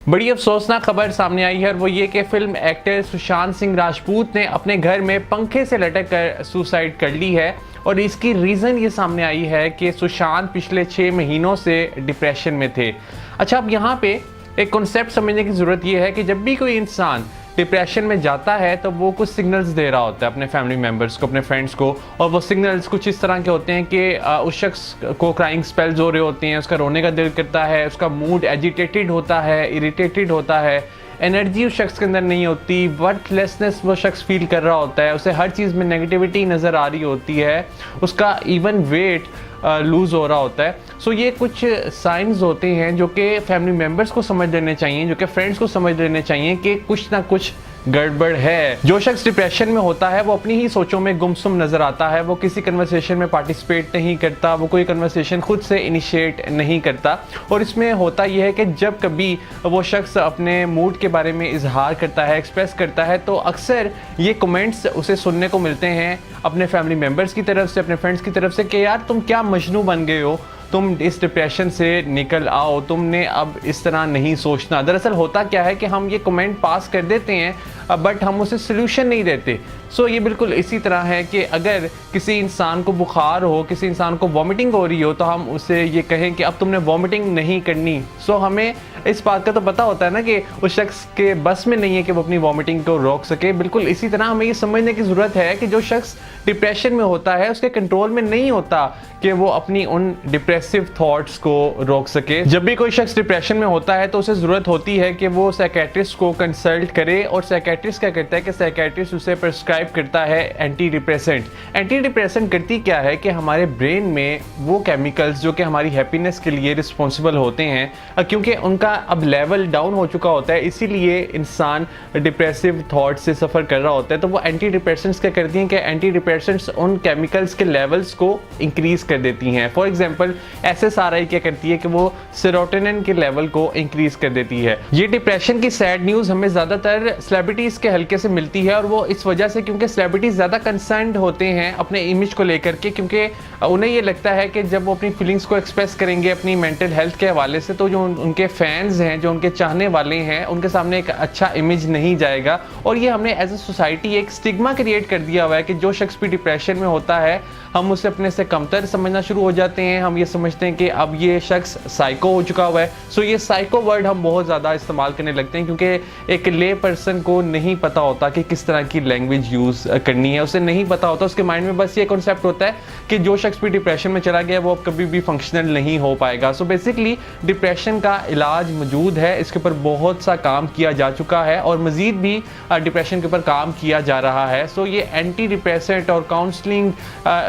बड़ी अफसोसनाक खबर सामने आई है और वो ये कि फिल्म एक्टर सुशांत सिंह राजपूत ने अपने घर में पंखे से लटक कर सुसाइड कर ली है। और इसकी रीज़न ये सामने आई है कि सुशांत पिछले 6 महीनों से डिप्रेशन में थे। अच्छा, अब यहाँ पे एक कॉन्सेप्ट समझने की ज़रूरत ये है कि जब भी कोई इंसान डिप्रेशन में जाता है तो वो कुछ सिग्नल्स दे रहा होता है अपने फैमिली मेम्बर्स को, अपने फ्रेंड्स को। और वो सिग्नल्स कुछ इस तरह के होते हैं कि उस शख्स को क्राइंग स्पेल्स हो रहे होते हैं, उसका रोने का दिल करता है, उसका मूड एजिटेटेड होता है, इरिटेटेड होता है, एनर्जी उस शख्स के अंदर नहीं होती, वर्थलेसनेस वो शख्स फील कर रहा होता है, उसे हर चीज़ में नेगेटिविटी नज़र आ रही होती है, उसका इवन वेट लूज़ हो रहा होता है। सो ये कुछ साइंस होते हैं जो कि फैमिली मेम्बर्स को समझ लेने चाहिए, जो कि फ्रेंड्स को समझ लेने चाहिए कि कुछ ना कुछ गड़बड़ है। जो शख्स डिप्रेशन में होता है वो अपनी ही सोचों में गुमसुम नजर आता है, वो किसी कन्वर्सेशन में पार्टिसिपेट नहीं करता, वो कोई कन्वर्सेशन खुद से इनिशिएट नहीं करता। और इसमें होता यह है कि जब कभी वो शख्स अपने मूड के बारे में इजहार करता है, एक्सप्रेस करता है, तो अक्सर ये कमेंट्स उसे सुनने को मिलते हैं अपने फैमिली मेम्बर्स की तरफ से, अपने फ्रेंड्स की तरफ से कि यार तुम क्या मजनू बन गए हो, तुम इस डिप्रेशन से निकल आओ, तुमने अब इस तरह नहीं सोचना। दरअसल होता क्या है कि हम ये कमेंट पास कर देते हैं बट हम उसे सोल्यूशन नहीं देते। सो ये बिल्कुल इसी तरह है कि अगर किसी इंसान को बुखार हो, किसी इंसान को वॉमिटिंग हो रही हो, तो हम उसे ये कहें कि अब तुमने वॉमिटिंग नहीं करनी। सो हमें इस बात का तो पता होता है ना कि उस शख्स के बस में नहीं है कि वो अपनी वॉमिटिंग को रोक सके। बिल्कुल इसी तरह हमें ये समझने की ज़रूरत है कि जो शख्स डिप्रेशन में होता है उसके कंट्रोल में नहीं होता कि वो अपनी उन डिप्रेसिव थॉट्स को रोक सके। जब भी कोई शख्स डिप्रेशन में होता है तो उसे ज़रूरत होती है कि वो साइकेट्रिस्ट को कंसल्ट करे। और साइकेट्रिस्ट क्या करता है कि साइकेट्रिस्ट उसे प्रिस्क्राइब करता है एंटी डिप्रेसेंट। एंटी डिप्रेसेंट करती क्या है कि हमारे ब्रेन में वो केमिकल्स जो कि हमारी हैप्पीनेस के लिए रिस्पॉन्सिबल होते हैं, क्योंकि उनका अब लेवल डाउन हो चुका होता है, इसीलिए इंसान डिप्रेसिव थॉट से सफ़र कर रहा होता है। तो वो एंटी डिप्रेसेंट्स क्या करती हैं कि एंटी डिप्रेसेंट्स उन केमिकल्स के लेवल्स को इंक्रीज कर देती हैं। फॉर एग्जांपल SSRI क्या करती है कि वो सेरोटोनिन के लेवल को इंक्रीज कर देती है। ये डिप्रेशन की सैड न्यूज़ हमें ज़्यादातर सेलिब्रिटीज़ के हल्के से मिलती है, और वो इस वजह से क्योंकि सेलिब्रिटीज़ ज़्यादा कंसर्न्ड होते हैं अपने इमेज को लेकर के, क्योंकि उन्हें ये लगता है कि जब वो अपनी फीलिंग्स को एक्सप्रेस करेंगे अपनी मेंटल हेल्थ के हवाले से, तो जो उनके फैंस हैं, जो उनके चाहने वाले हैं, उनके सामने एक अच्छा इमेज नहीं जाएगा। और ये हमने एज ए सोसाइटी एक स्टिग्मा क्रिएट कर दिया हुआ है कि जो शख्स भी डिप्रेशन में होता है हम उसे अपने से कमतर समझना शुरू हो जाते हैं। हम ये समझते हैं कि अब ये शख्स साइको हो चुका हुआ है। सो ये साइको वर्ड हम बहुत ज़्यादा इस्तेमाल करने लगते हैं, क्योंकि एक ले पर्सन को नहीं पता होता कि किस तरह की लैंग्वेज यूज़ करनी है, उसे नहीं पता होता। उसके माइंड में बस ये कॉन्सेप्ट होता है कि जो शख्स भी डिप्रेशन में चला गया वो अब कभी भी फंक्शनल नहीं हो पाएगा। सो बेसिकली डिप्रेशन का इलाज मौजूद है, इसके ऊपर बहुत सा काम किया जा चुका है और मज़ीद भी डिप्रेशन के ऊपर काम किया जा रहा है। सो ये एंटी डिप्रेसेंट और काउंसलिंग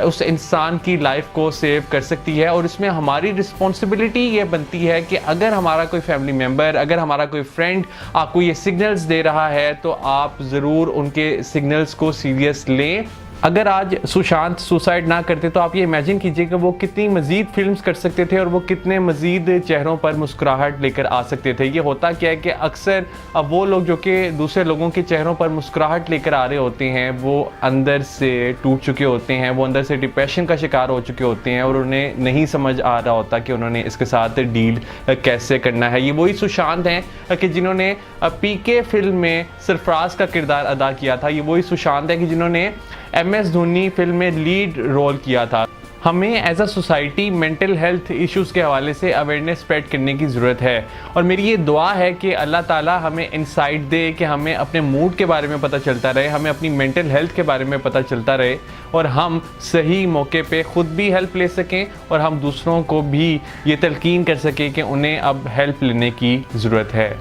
उस इंसान की लाइफ को सेव कर सकती है। और इसमें हमारी रिस्पॉन्सिबिलिटी ये बनती है कि अगर हमारा कोई फैमिली मेम्बर, अगर हमारा कोई फ्रेंड आपको ये सिग्नल्स दे रहा है तो आप ज़रूर उनके सिग्नल्स को सीरियस लें। अगर आज सुशांत सुसाइड ना करते तो आप ये इमेजिन कीजिए कि वो कितनी मज़ीद फिल्म्स कर सकते थे और वो कितने मज़ीद चेहरों पर मुस्कुराहट लेकर आ सकते थे। ये होता क्या है कि अक्सर अब वो लोग जो कि दूसरे लोगों के चेहरों पर मुस्कुराहट लेकर आ रहे होते हैं वो अंदर से टूट चुके होते हैं, वो अंदर से डिप्रेशन का शिकार हो चुके होते हैं और उन्हें नहीं समझ आ रहा होता कि उन्होंने इसके साथ डील कैसे करना है। ये वही सुशांत हैं कि जिन्होंने PK फिल्म में सरफराज का किरदार अदा किया था। ये वही सुशांत है कि जिन्होंने MS धोनी फिल्म में लीड रोल किया था। हमें as a society mental health issues के हवाले से अवेयरनेस स्प्रेड करने की ज़रूरत है। और मेरी ये दुआ है कि अल्लाह ताला हमें इंसाइट दे कि हमें अपने मूड के बारे में पता चलता रहे, हमें अपनी मेंटल हेल्थ के बारे में पता चलता रहे, और हम सही मौके पे ख़ुद भी हेल्प ले सकें और हम दूसरों को भी ये तलकीन कर सकें कि उन्हें अब हेल्प लेने की ज़रूरत है।